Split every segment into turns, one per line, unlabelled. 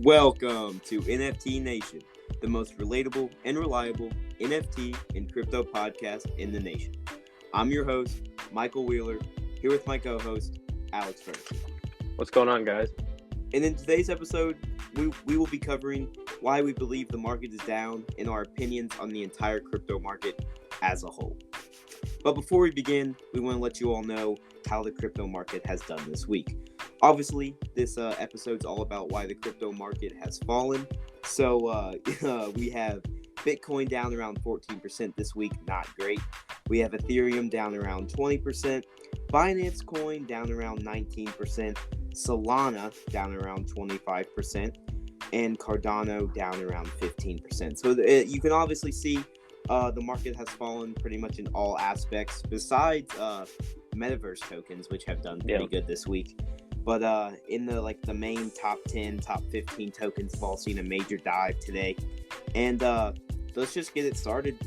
Welcome to NFT Nation, the most relatable and reliable NFT and crypto podcast in the nation. I'm your host, Michael Wheeler, here with my co-host, Alex Ferguson.
What's going on, guys?
And in today's episode, we will be covering why we believe the market is down and our opinions on the entire crypto market as a whole. But before we begin, we want to let you all know how the crypto market has done this week. Obviously, this episode's all about why the crypto market has fallen. So we have Bitcoin down around 14% this week, not great. We have Ethereum down around 20%, Binance Coin down around 19%, Solana down around 25%, and Cardano down around 15%. So you can obviously see the market has fallen pretty much in all aspects, besides metaverse tokens, which have done pretty good this week. But in the main top 10, top 15 tokens have all seen a major dive today. And let's just get it started.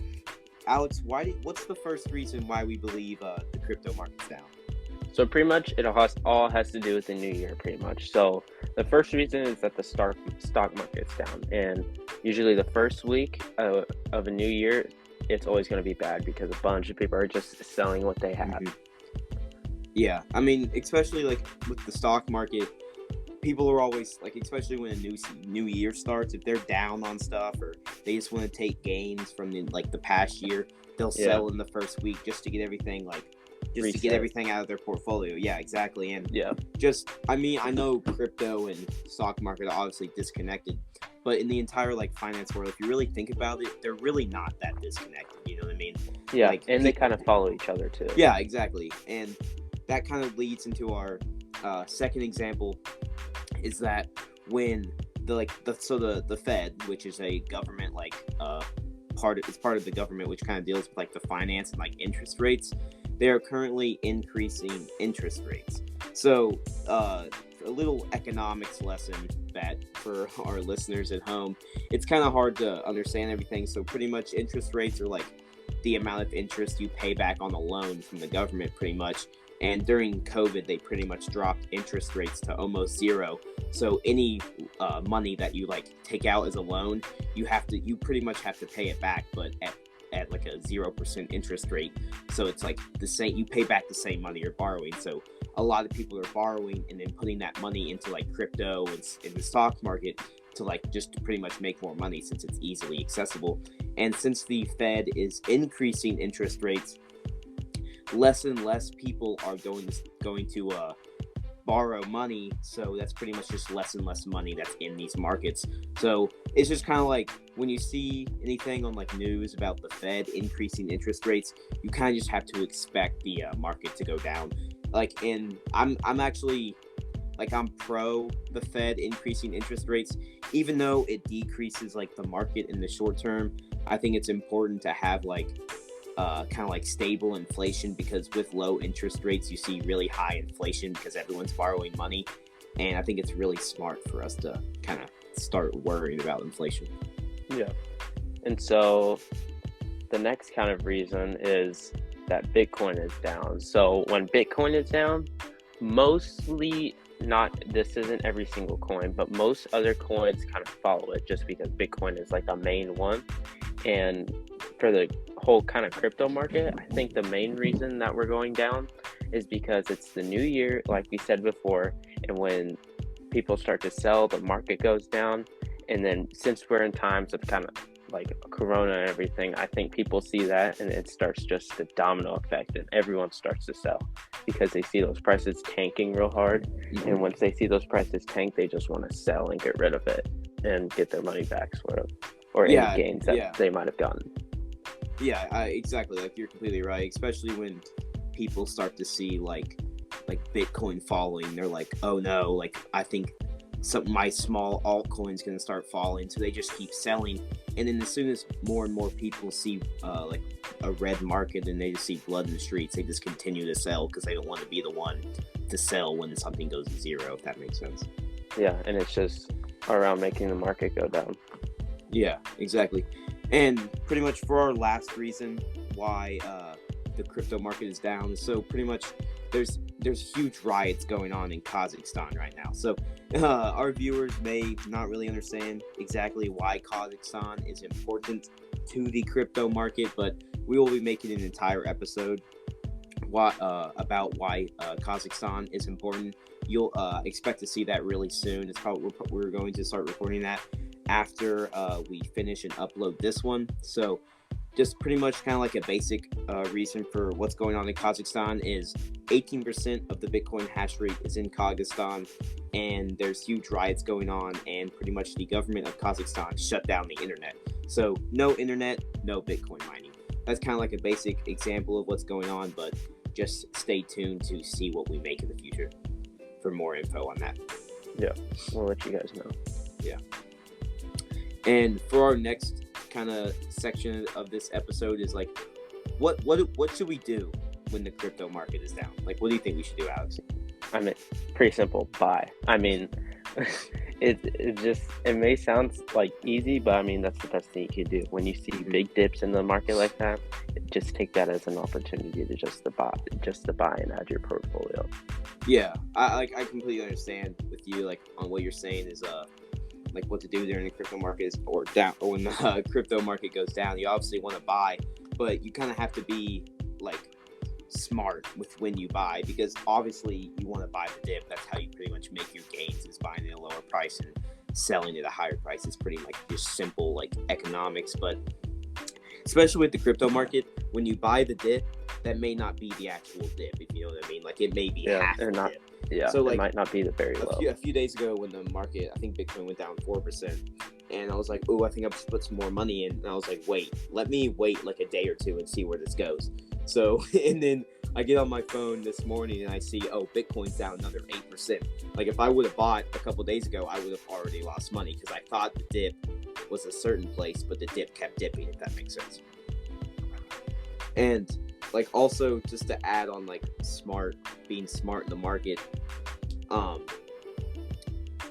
Alex, what's the first reason why we believe the crypto market's down?
So pretty much it all has to do with the new year, pretty much. So the first reason is that the stock market's down. And usually the first week of a new year, it's always going to be bad because a bunch of people are just selling what they have. Mm-hmm.
Yeah, I mean, especially with the stock market, people are always especially when a new year starts, if they're down on stuff or they just want to take gains from the past year, they'll sell in the first week just to get everything to get everything out of their portfolio. Yeah, exactly. And I know crypto and stock market are obviously disconnected, but in the entire finance world, if you really think about it, they're really not that disconnected. You know what I mean?
Yeah, and they kind of follow each other too.
Yeah, exactly. And that kind of leads into our second example, is that when the Fed, which is a government part of the government which kind of deals with the finance and interest rates, they are currently increasing interest rates. So a little economics lesson that for our listeners at home, it's kind of hard to understand everything. So pretty much interest rates are the amount of interest you pay back on a loan from the government, pretty much. And during COVID, they pretty much dropped interest rates to almost zero. So any money that you take out as a loan, you pretty much have to pay it back, but at a 0% interest rate. So it's the same, you pay back the same money you're borrowing. So a lot of people are borrowing and then putting that money into crypto and in the stock market to just to pretty much make more money, since it's easily accessible. And since the Fed is increasing interest rates, less and less people are going to borrow money, so that's pretty much just less and less money that's in these markets. So it's just kind of when you see anything on news about the Fed increasing interest rates, you kind of just have to expect the market to go down. And I'm actually I'm pro the Fed increasing interest rates, even though it decreases the market in the short term. I think it's important to have kind of stable inflation, because with low interest rates you see really high inflation because everyone's borrowing money, and I think it's really smart for us to kind of start worrying about inflation.
Yeah. And so the next kind of reason is that Bitcoin is down. So when Bitcoin is down, mostly, this isn't every single coin, but most other coins kind of follow it, just because Bitcoin is a main one. And for the whole kind of crypto market, I think the main reason that we're going down is because it's the new year, like we said before, and when people start to sell, the market goes down. And then since we're in times of kind of Corona and everything, I think people see that and it starts just the domino effect, and everyone starts to sell because they see those prices tanking real hard. Mm-hmm. And once they see those prices tank, they just want to sell and get rid of it and get their money back, sort of, or any gains that they might have gotten.
Yeah, exactly. You're completely right. Especially when people start to see Bitcoin falling, they're oh no, I think my small altcoin's gonna start falling, so they just keep selling. And then as soon as more and more people see a red market and they just see blood in the streets, they just continue to sell because they don't want to be the one to sell when something goes to zero, if that makes sense.
Yeah, and it's just around making the market go down.
Yeah, exactly. And pretty much for our last reason why the crypto market is down, so pretty much there's huge riots going on in Kazakhstan right now. So our viewers may not really understand exactly why Kazakhstan is important to the crypto market, but we will be making an entire episode about why Kazakhstan is important. You'll expect to see that really soon. It's probably we're going to start recording that after we finish and upload this one. So just pretty much kind of like a basic reason for what's going on in Kazakhstan is 18% of the Bitcoin hash rate is in Kazakhstan, and there's huge riots going on, and pretty much the government of Kazakhstan shut down the internet. So no internet, no Bitcoin mining. That's kind of like a basic example of what's going on, but just stay tuned to see what we make in the future for more info on that.
Yeah, we'll let you guys know.
Yeah. And for our next kind of section of this episode is like, what should we do when the crypto market is down? Like, what do you think we should do, Alex?
I mean, pretty simple. Buy. I mean, it may sound like easy, but I mean that's the best thing you can do. When you see big dips in the market like that, just take that as an opportunity to just to buy and add your portfolio.
Yeah, I completely understand with you, like, on what you're saying is like what to do during the crypto market is, or down, or when the crypto market goes down. You obviously want to buy, but you kind of have to be like smart with when you buy, because obviously you want to buy the dip. That's how you pretty much make your gains, is buying at a lower price and selling at a higher price. It's pretty like just simple like economics. But especially with the crypto market, when you buy the dip, that may not be the actual dip, if you know what I mean. Like, it may be half the dip.
Yeah, so like, it might not be the very low.
A few days ago when the market, I think Bitcoin went down 4%, and I was like, oh, I think I should put some more money in. And I was like, let me wait like a day or two and see where this goes. So, and then I get on my phone this morning and I see, oh, Bitcoin's down another 8%. Like, if I would have bought a couple days ago, I would have already lost money, because I thought the dip was a certain place, but the dip kept dipping, if that makes sense. And like, also just to add on like being smart in the market,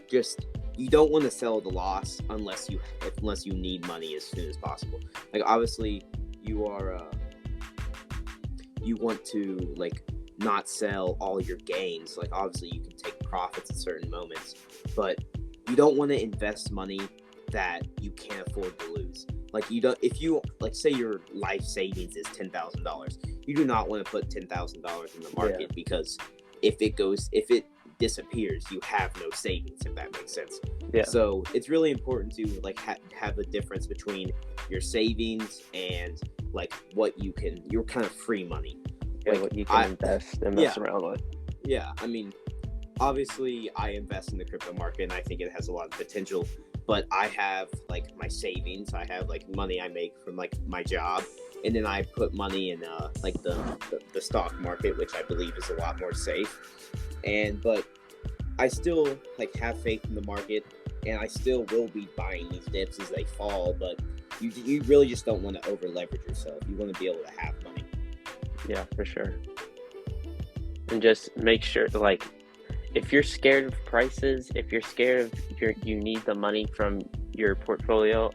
just, you don't want to sell the loss unless you need money as soon as possible. Like, obviously you want to like not sell all your gains. Like, obviously you can take profits at certain moments, but you don't want to invest money that you can't afford to lose. Like, if you like, say your life savings is $10,000, you do not want to put $10,000 in the market, because if it disappears, you have no savings, if that makes sense.
Yeah.
So it's really important to like have a difference between your savings and like what your kind of free money.
Yeah,
like,
what you can invest and mess around with. Yeah,
I mean, obviously I invest in the crypto market and I think it has a lot of potential. But I have like my savings, I have like money I make from like my job, and then I put money in like the stock market, which I believe is a lot more safe. But I still like have faith in the market, and I still will be buying these dips as they fall. But you really just don't want to over leverage yourself. You want to be able to have money.
Yeah, for sure. And just make sure, like, if you're scared of prices, if you're scared of you need the money from your portfolio,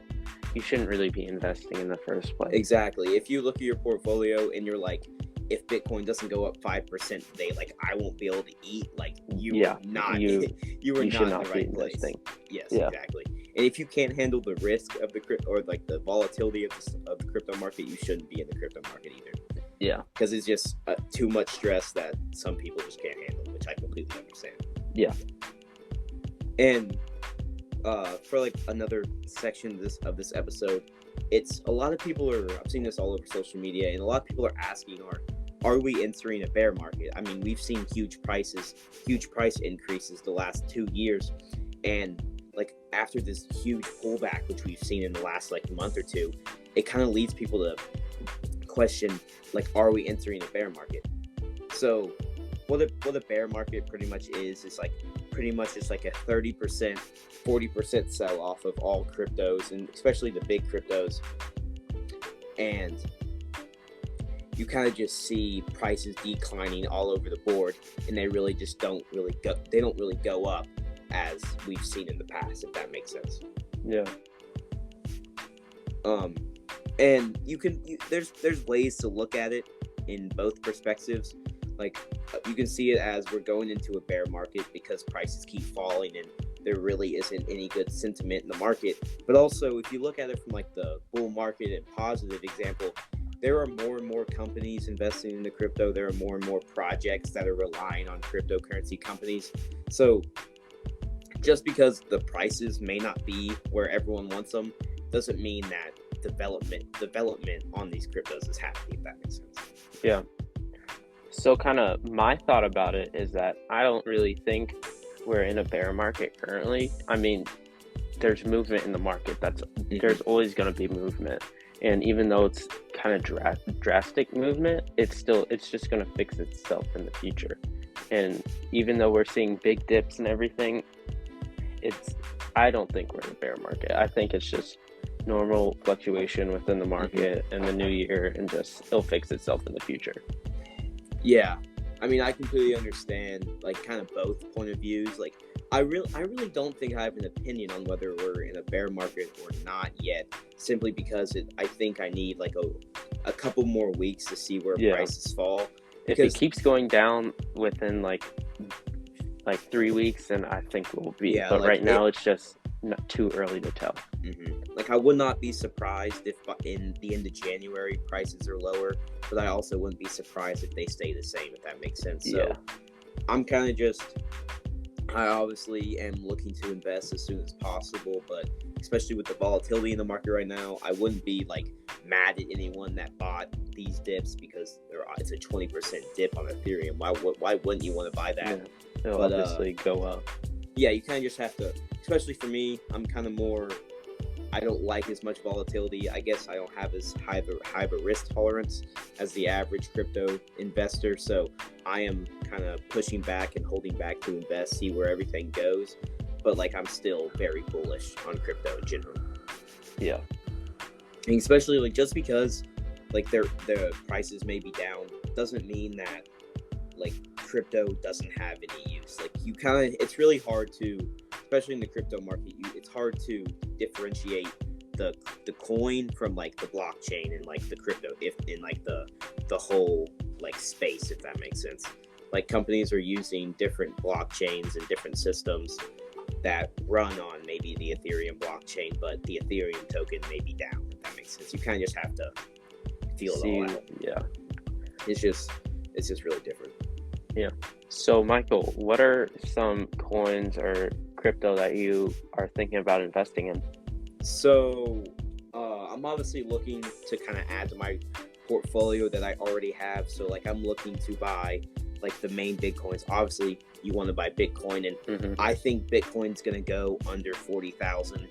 you shouldn't really be investing in the first place.
Exactly. If you look at your portfolio and you're like, if Bitcoin doesn't go up 5% today, like, I won't be able to eat. Like, you are not in the right place. Yes, exactly. And if you can't handle the risk of the crypto, or like the volatility of the crypto market, you shouldn't be in the crypto market either.
Yeah,
because it's just too much stress that some people just can't handle, which I completely understand.
Yeah.
And for like another section of this episode, it's a lot of people I've seen this all over social media, and a lot of people are asking, are we entering a bear market? I mean, we've seen huge price increases the last 2 years, and like after this huge pullback, which we've seen in the last like month or two, it kind of leads people to question, like, are we entering a bear market? So what a bear market pretty much is like pretty much it's like a 30%, 40% sell off of all cryptos, and especially the big cryptos. And you kind of just see prices declining all over the board, and they really just don't really go up as we've seen in the past, if that makes sense.
Yeah.
And there's ways to look at it in both perspectives. Like you can see it as we're going into a bear market because prices keep falling and there really isn't any good sentiment in the market. But also, if you look at it from like the bull market and positive example, there are more and more companies investing in the crypto. There are more and more projects that are relying on cryptocurrency companies. So just because the prices may not be where everyone wants them doesn't mean that development on these cryptos is happening, if that makes sense.
Yeah. So kind of my thought about it is that I don't really think we're in a bear market currently. I mean, there's movement in the market. There's always going to be movement. And even though it's kind of drastic movement, it's just going to fix itself in the future. And even though we're seeing big dips and everything, I don't think we're in a bear market. I think it's just normal fluctuation within the market in the new year, and just it'll fix itself in the future.
Yeah, I mean, I completely understand like kind of both point of views. Like, I really don't think I have an opinion on whether we're in a bear market or not yet. Simply because I think I need like a couple more weeks to see where prices fall.
If it keeps going down within like 3 weeks, then I think we'll be. But like now it's just not too early to tell.
Like, I would not be surprised if in the end of January prices are lower, but I also wouldn't be surprised if they stay the same, if that makes sense. So I'm kind of I obviously am looking to invest as soon as possible, but especially with the volatility in the market right now, I wouldn't be like mad at anyone that bought these dips because it's a 20% dip on Ethereum. Why wouldn't you want to buy that?
It'll obviously go up.
Yeah, you kind of just have to, especially for me, I'm kind of more, I don't like as much volatility. I guess I don't have as high of a risk tolerance as the average crypto investor. So I am kind of pushing back and holding back to invest, see where everything goes. But like, I'm still very bullish on crypto in general.
Yeah.
And especially like just because like their prices may be down doesn't mean that like crypto doesn't have any use. Like it's really hard to, especially in the crypto market, it's hard to differentiate the coin from like the blockchain and like the crypto in like the whole like space, if that makes sense. Like, companies are using different blockchains and different systems that run on maybe the Ethereum blockchain, but the Ethereum token may be down, if that makes sense. You kind of just have to feel it all out.
Yeah.
It's just really different.
Yeah. So, Michael, what are some coins or crypto that you are thinking about investing in?
So, I'm obviously looking to kind of add to my portfolio that I already have. So, like, I'm looking to buy like the main big coins. Obviously, you want to buy Bitcoin, and I think Bitcoin's going to go under 40,000,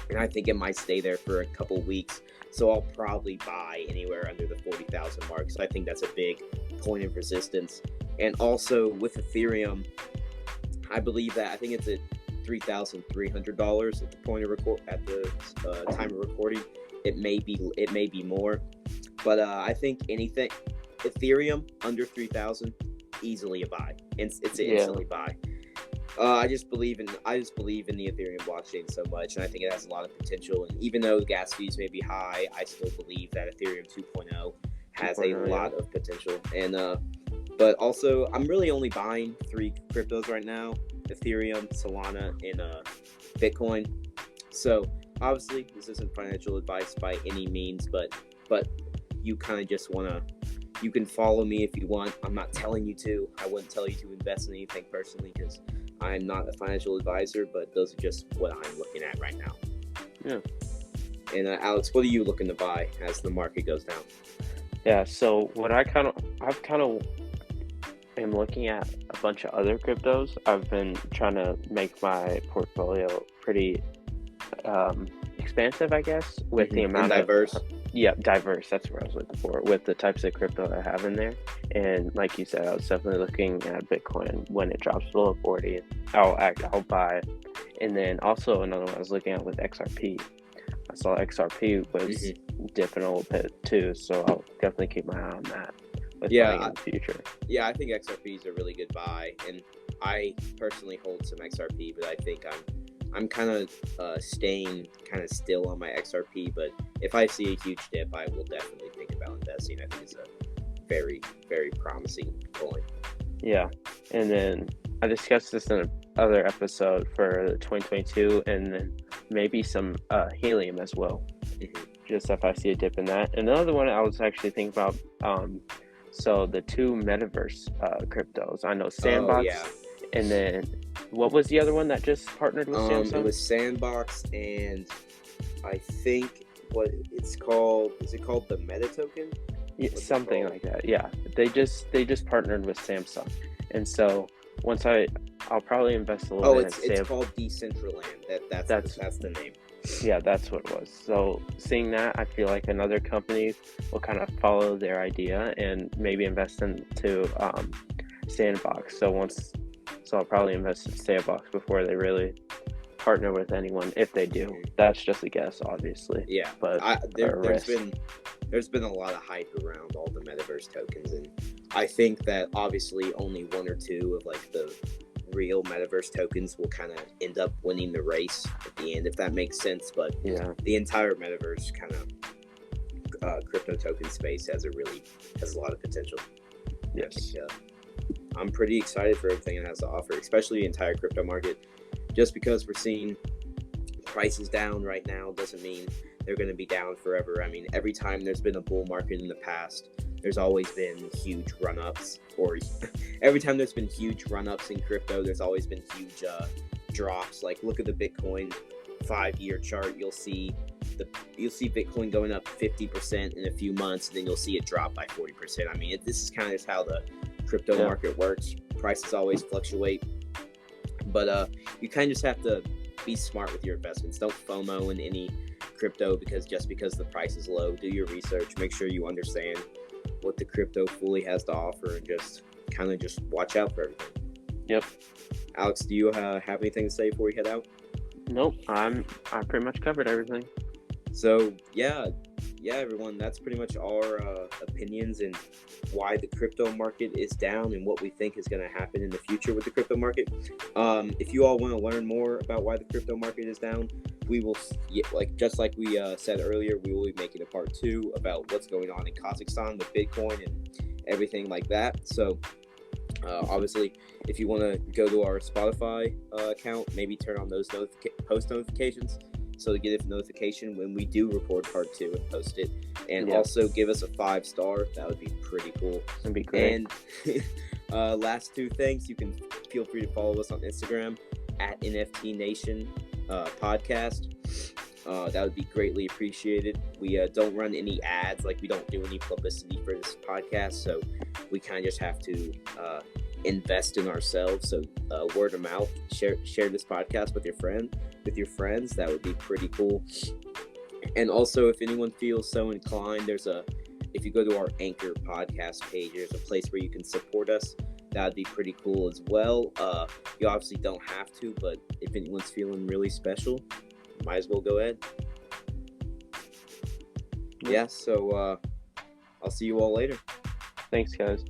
and I think it might stay there for a couple weeks. So I'll probably buy anywhere under the 40,000 mark. So I think that's a big point of resistance. And also with Ethereum, I think it's at $3,300 at the point of time of recording. It may be more, but I think anything Ethereum under 3,000, easily a buy. It's an instantly buy. I just believe in the Ethereum blockchain so much, and I think it has a lot of potential. And even though gas fees may be high, I still believe that Ethereum 2.0 has a lot of potential. And but also, I'm really only buying 3 cryptos right now: Ethereum, Solana, and Bitcoin. So obviously, this isn't financial advice by any means, but you kind of just want to. You can follow me if you want. I'm not telling you to. I wouldn't tell you to invest in anything personally because I'm not a financial advisor, but those are just what I'm looking at right now.
Yeah.
And Alex, what are you looking to buy as the market goes down?
Yeah, so what I've kind of am looking at a bunch of other cryptos. I've been trying to make my portfolio pretty expansive, I guess, with the amount
and diverse.
Diverse. That's what I was looking for, with the types of crypto I have in there. And like you said, I was definitely looking at Bitcoin. When it drops below 40, I'll buy. And then also another one I was looking at with XRP. I saw XRP was dipping a little bit too, so I'll definitely keep my eye on that with buying in the future.
Yeah, I think XRP is a really good buy, and I personally hold some XRP, but I think I'm kind of staying kind of still on my XRP, but if I see a huge dip, I will definitely think about investing. I think it's very, very promising coin.
Yeah, and then I discussed this in another episode for 2022, and then maybe some helium as well. Just if I see a dip in that. Another one I was actually thinking about. So the two metaverse cryptos. I know Sandbox,
Oh, yeah.
and then what was the other one that just partnered with Samsung?
It was Sandbox, and I think what it's called. Is it called the Meta token?
Yeah, something like that. Yeah, they just partnered with Samsung, and so once I'll probably invest a little bit.
It's called Decentraland. That's the name.
Yeah, that's what it was. So seeing that, I feel like another company will kind of follow their idea and maybe invest into Sandbox. So I'll probably invest in Sandbox before they really partner with anyone, if they do. That's just a guess, obviously.
Yeah,
but
there's been a lot of hype around all the metaverse tokens, and I think that obviously only one or two of like the real metaverse tokens will kind of end up winning the race at the end, if that makes sense. But
yeah,
the entire metaverse kind of crypto token space has a lot of potential.
Yes.
I'm pretty excited for everything it has to offer, especially the entire crypto market. Just because we're seeing prices down right now doesn't mean they're going to be down forever. I mean, every time there's been a bull market in the past, there's always been huge run-ups, or every time there's been huge run-ups in crypto, there's always been huge drops. Like, look at the Bitcoin 5-year chart. You'll see Bitcoin going up 50% in a few months, and then you'll see it drop by 40%. I mean, this is kind of just how the crypto market works. Prices always fluctuate, but you kind of just have to be smart with your investments. Don't FOMO in any crypto because the price is low. Do your research. Make sure you understand what the crypto fully has to offer, and just watch out for everything.
Yep.
Alex, do you have anything to say before we head out?
Nope. I pretty much covered everything.
So yeah, everyone, that's pretty much our opinions and why the crypto market is down and what we think is going to happen in the future with the crypto market. If you all want to learn more about why the crypto market is down, we will, just like we said earlier, we will be making a part 2 about what's going on in Kazakhstan with Bitcoin and everything like that. So obviously, if you want to go to our Spotify account, maybe turn on those post notifications, so to get a notification when we do record part 2 and post it. And also give us a 5-star. That would be pretty cool.
That'd be great.
And last 2 things, you can feel free to follow us on Instagram at NFT NATION podcast. That would be greatly appreciated. We don't run any ads, like we don't do any publicity for this podcast, so we kind of just have to invest in ourselves. So word of mouth, share this podcast with your friends. That would be pretty cool. And also, if anyone feels so inclined, if you go to our Anchor podcast page, there's a place where you can support us. That would be pretty cool as well. You obviously don't have to, but if anyone's feeling really special, might as well go ahead. Yeah, so I'll see you all later.
Thanks, guys.